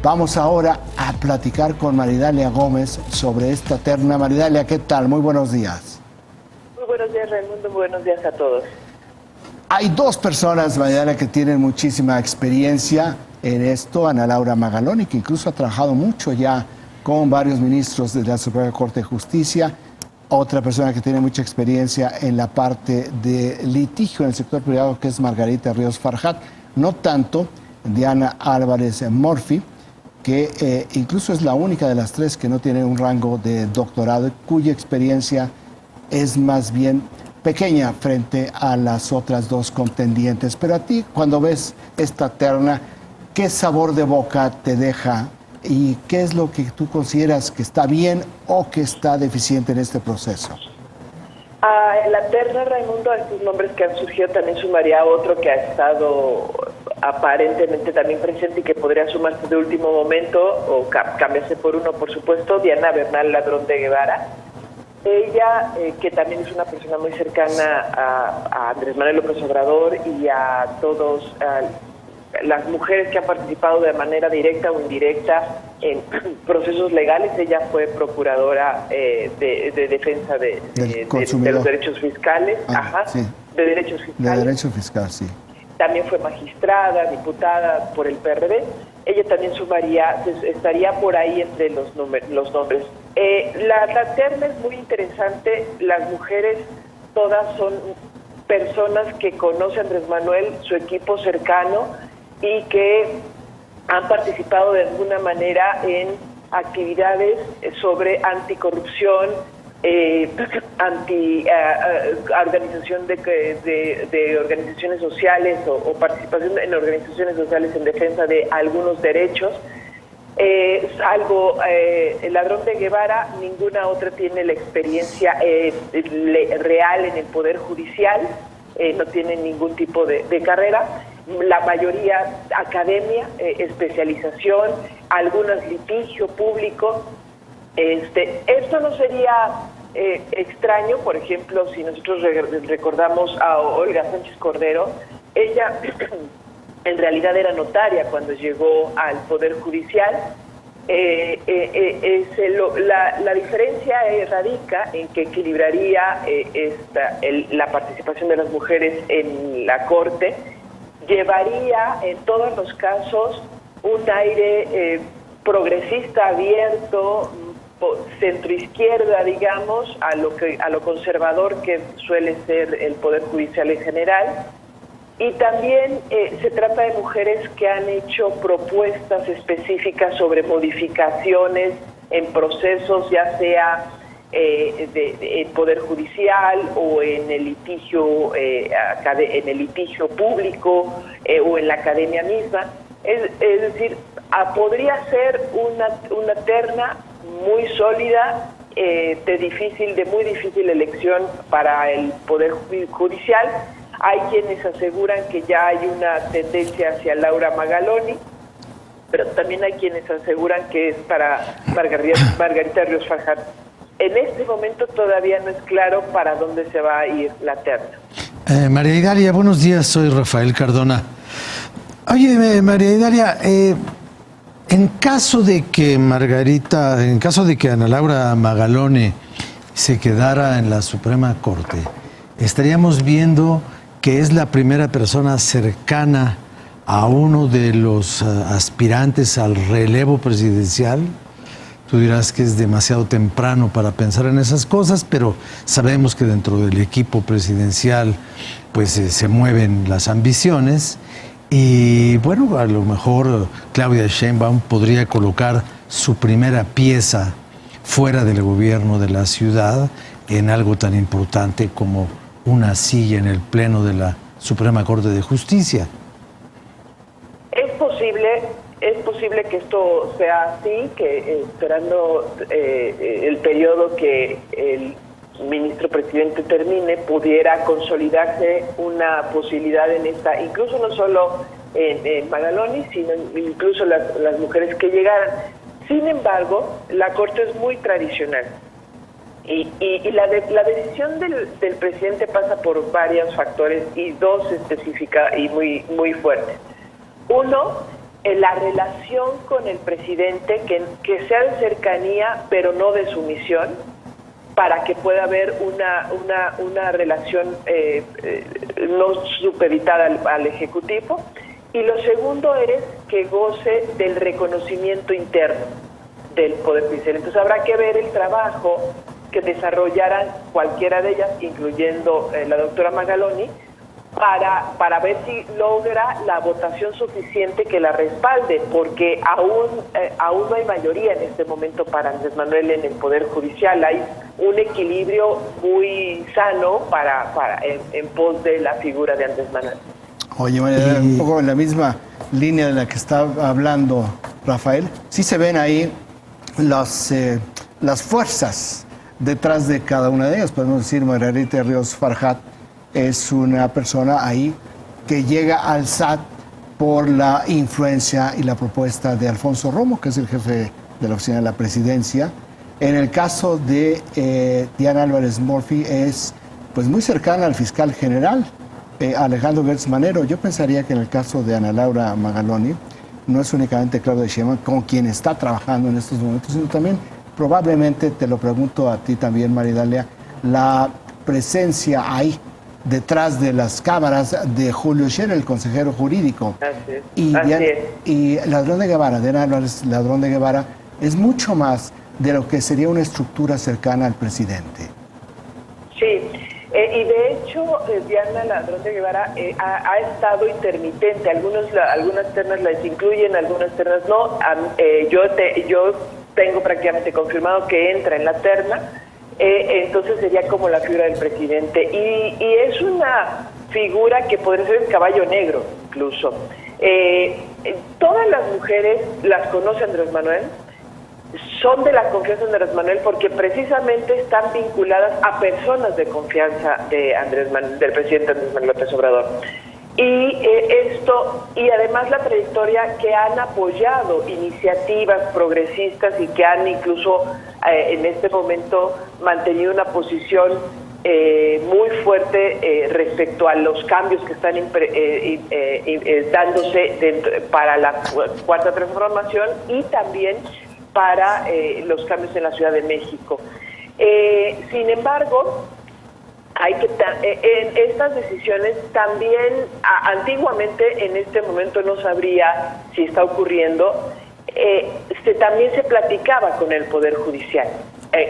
Vamos ahora a platicar con Maridalia Gómez sobre esta terna. Maridalia, ¿qué tal? Muy buenos días. Muy buenos días, Raimundo. Buenos días a todos. Hay dos personas, Maridalia, que tienen muchísima experiencia en esto. Ana Laura Magaloni, que incluso ha trabajado mucho ya con varios ministros de la Suprema Corte de Justicia. Otra persona que tiene mucha experiencia en la parte de litigio en el sector privado, que es Margarita Ríos Farjat. No tanto Diana Álvarez Murphy, que incluso es la única de las tres que no tiene un rango de doctorado, cuya experiencia es más bien pequeña frente a las otras dos contendientes. Pero a ti, cuando ves esta terna, ¿qué sabor de boca te deja y qué es lo que tú consideras que está bien o que está deficiente en este proceso? En la terna, Raimundo, a estos nombres que han surgido también sumaría otro que ha estado aparentemente también presente y que podría sumarse de último momento o cambiarse por uno, por supuesto, Diana Bernal Ladrón de Guevara. Ella, que también es una persona muy cercana a Andrés Manuel López Obrador y a todos las mujeres que han participado de manera directa o indirecta en procesos legales. Ella fue procuradora de defensa de los derechos fiscales, sí. de derechos fiscales. De derecho fiscal, sí. También fue magistrada, diputada por el PRD. Ella también estaría por ahí entre los nombres. La terna es muy interesante. Las mujeres todas son personas que conoce a Andrés Manuel, su equipo cercano, y que han participado de alguna manera en actividades sobre anticorrupción, organización de organizaciones sociales o participación en organizaciones sociales en defensa de algunos derechos. Salvo el Ladrón de Guevara, ninguna otra tiene la experiencia real en el Poder Judicial, no tiene ningún tipo de carrera. La mayoría academia, especialización, algunas litigio público. Esto no sería extraño, por ejemplo, si nosotros recordamos a Olga Sánchez Cordero. Ella en realidad era notaria cuando llegó al Poder Judicial. La diferencia radica en que equilibraría la participación de las mujeres en la Corte, llevaría en todos los casos un aire progresista, abierto, centroizquierda, digamos, a lo conservador que suele ser el Poder Judicial en general. Y también se trata de mujeres que han hecho propuestas específicas sobre modificaciones en procesos, ya sea en Poder Judicial o en el litigio público o en la academia misma. Es decir, podría ser una terna muy sólida, de muy difícil elección para el Poder Judicial. Hay quienes aseguran que ya hay una tendencia hacia Laura Magaloni, pero también hay quienes aseguran que es para Margarita Ríos Farjat. En este momento todavía no es claro para dónde se va a ir la terna. María Idalia, buenos días, soy Rafael Cardona. Oye, María Idalia, en caso de que Ana Laura Magaloni se quedara en la Suprema Corte, estaríamos viendo que es la primera persona cercana a uno de los aspirantes al relevo presidencial. Tú dirás que es demasiado temprano para pensar en esas cosas, pero sabemos que dentro del equipo presidencial pues se mueven las ambiciones y bueno, a lo mejor Claudia Sheinbaum podría colocar su primera pieza fuera del gobierno de la ciudad en algo tan importante como una silla en el Pleno de la Suprema Corte de Justicia. Es posible que esto sea así, que esperando el periodo que el ministro presidente termine, pudiera consolidarse una posibilidad en esta, incluso no solo en Magaloni, sino incluso las mujeres que llegaran. Sin embargo, la Corte es muy tradicional. Y la decisión del presidente pasa por varios factores y dos específicas y muy fuertes. Uno, la relación con el presidente, que sea de cercanía, pero no de sumisión, para que pueda haber una relación no supeditada al Ejecutivo. Y lo segundo es que goce del reconocimiento interno del Poder Judicial. Entonces habrá que ver el trabajo que desarrollaran cualquiera de ellas, incluyendo la doctora Magaloni, para ver si logra la votación suficiente que la respalde, porque aún no hay mayoría en este momento para Andrés Manuel en el Poder Judicial. Hay un equilibrio muy sano en pos de la figura de Andrés Manuel. Oye, un poco en la misma línea de la que está hablando Rafael, sí se ven ahí las fuerzas detrás de cada una de ellas. Podemos decir, Margarita Ríos Farjat es una persona ahí que llega al SAT por la influencia y la propuesta de Alfonso Romo, que es el jefe de la oficina de la presidencia. En el caso de Diana Álvarez Murphy es pues muy cercana al fiscal general, Alejandro Gertz Manero. Yo pensaría que en el caso de Ana Laura Magaloni no es únicamente Claudia Sheinbaum con quien está trabajando en estos momentos, sino también probablemente, te lo pregunto a ti también, María Dalia, la presencia ahí detrás de las cámaras de Julio Scherer, el consejero jurídico. Así es. Y Ladrón de Guevara, Diana Álvarez Ladrón de Guevara, es mucho más de lo que sería una estructura cercana al presidente. Sí, y de hecho Diana Ladrón de Guevara ha estado intermitente. Algunas ternas las incluyen, algunas ternas no. Yo tengo prácticamente confirmado que entra en la terna. Entonces sería como la figura del presidente. Y es una figura que podría ser el caballo negro, incluso. Todas las mujeres las conoce Andrés Manuel, son de la confianza de Andrés Manuel porque precisamente están vinculadas a personas de confianza del presidente Andrés Manuel López Obrador. Y además la trayectoria que han apoyado iniciativas progresistas y que han incluso en este momento mantenido una posición muy fuerte respecto a los cambios que están dándose para la Cuarta Transformación y también para los cambios en la Ciudad de México. Sin embargo, en estas decisiones también, antiguamente, en este momento no sabría si está ocurriendo, también se platicaba con el Poder Judicial.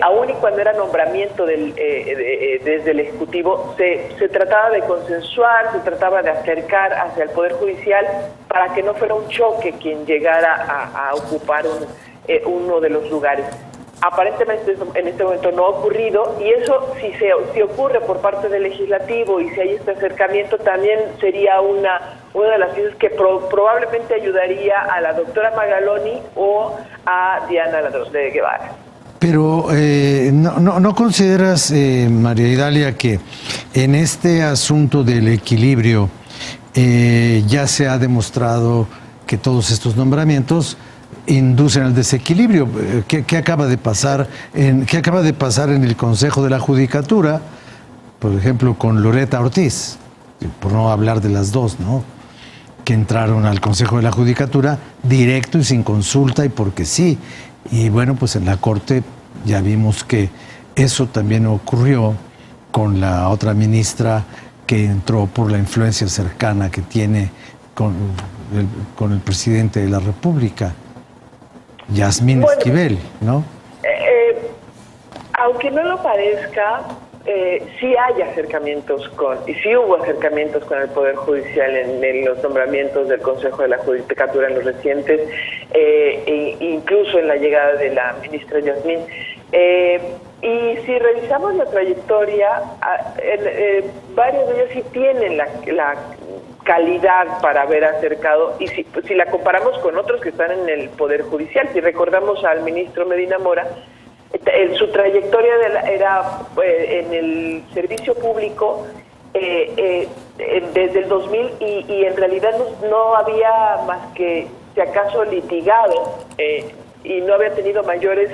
Aún y cuando era nombramiento desde el Ejecutivo, se trataba de consensuar, se trataba de acercar hacia el Poder Judicial para que no fuera un choque quien llegara a ocupar uno de los lugares. Aparentemente en este momento no ha ocurrido, y eso si ocurre por parte del Legislativo y si hay este acercamiento, también sería una de las piezas que probablemente ayudaría a la doctora Magaloni o a Diana Ladrón de Guevara. Pero ¿no consideras, María Idalia, que en este asunto del equilibrio ya se ha demostrado que todos estos nombramientos inducen al desequilibrio? ¿Qué acaba de pasar en el Consejo de la Judicatura, por ejemplo, con Loretta Ortiz, por no hablar de las dos, ¿no?, que entraron al Consejo de la Judicatura directo y sin consulta y porque sí? Y bueno, pues en la Corte ya vimos que eso también ocurrió con la otra ministra que entró por la influencia cercana que tiene con el presidente de la República, Yasmín Esquivel, ¿no? Aunque no lo parezca, sí hay acercamientos y sí hubo acercamientos con el Poder Judicial en los nombramientos del Consejo de la Judicatura en los recientes, incluso en la llegada de la ministra Yasmín. Y si revisamos la trayectoria, varios de ellos sí tienen la calidad para haber acercado, y si la comparamos con otros que están en el Poder Judicial, si recordamos al ministro Medina Mora, su trayectoria era en el servicio público desde el 2000 y en realidad no había más que, si acaso, litigado y no había tenido mayores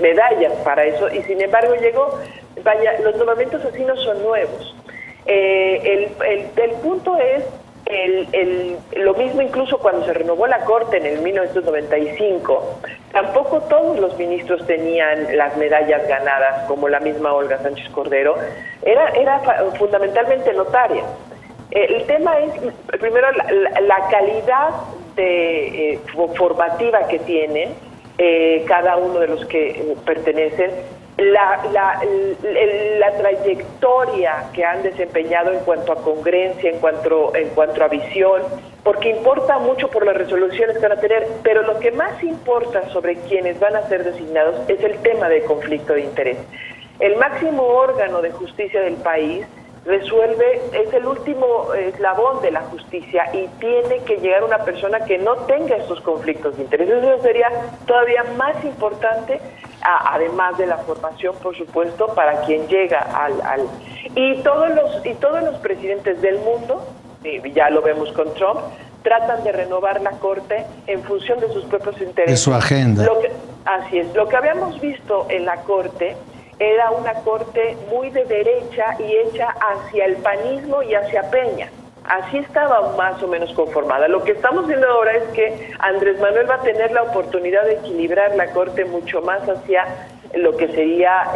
medallas para eso, y sin embargo llegó. Vaya, los nombramientos así no son nuevos. El punto es Lo mismo incluso cuando se renovó la Corte en el 1995, tampoco todos los ministros tenían las medallas ganadas, como la misma Olga Sánchez Cordero, era fundamentalmente notaria. El tema es, primero, la calidad formativa que tienen cada uno de los que pertenecen, la trayectoria que han desempeñado en cuanto a congruencia, en cuanto a visión, porque importa mucho por las resoluciones que van a tener, pero lo que más importa sobre quienes van a ser designados es el tema de conflicto de interés. El máximo órgano de justicia del país resuelve, es el último eslabón de la justicia y tiene que llegar una persona que no tenga estos conflictos de interés. Eso sería todavía más importante, además de la formación, por supuesto, para quien llega y todos los presidentes del mundo, ya lo vemos con Trump, tratan de renovar la Corte en función de sus propios intereses. De su agenda. Así es. Lo que habíamos visto en la Corte era una Corte muy de derecha y hecha hacia el panismo y hacia Peña. Así estaba más o menos conformada. Lo que estamos viendo ahora es que Andrés Manuel va a tener la oportunidad de equilibrar la Corte mucho más hacia lo que sería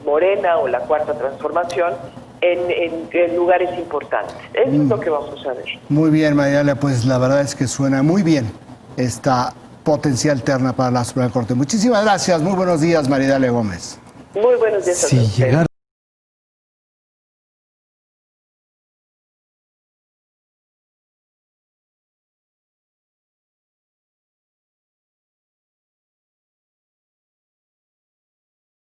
Morena o la Cuarta Transformación en lugares importantes. Eso es lo que vamos a ver. Muy bien, Mariela, pues la verdad es que suena muy bien esta potencial terna para la Suprema Corte. Muchísimas gracias. Muy buenos días, Mariela Gómez. Muy buenos días a todos.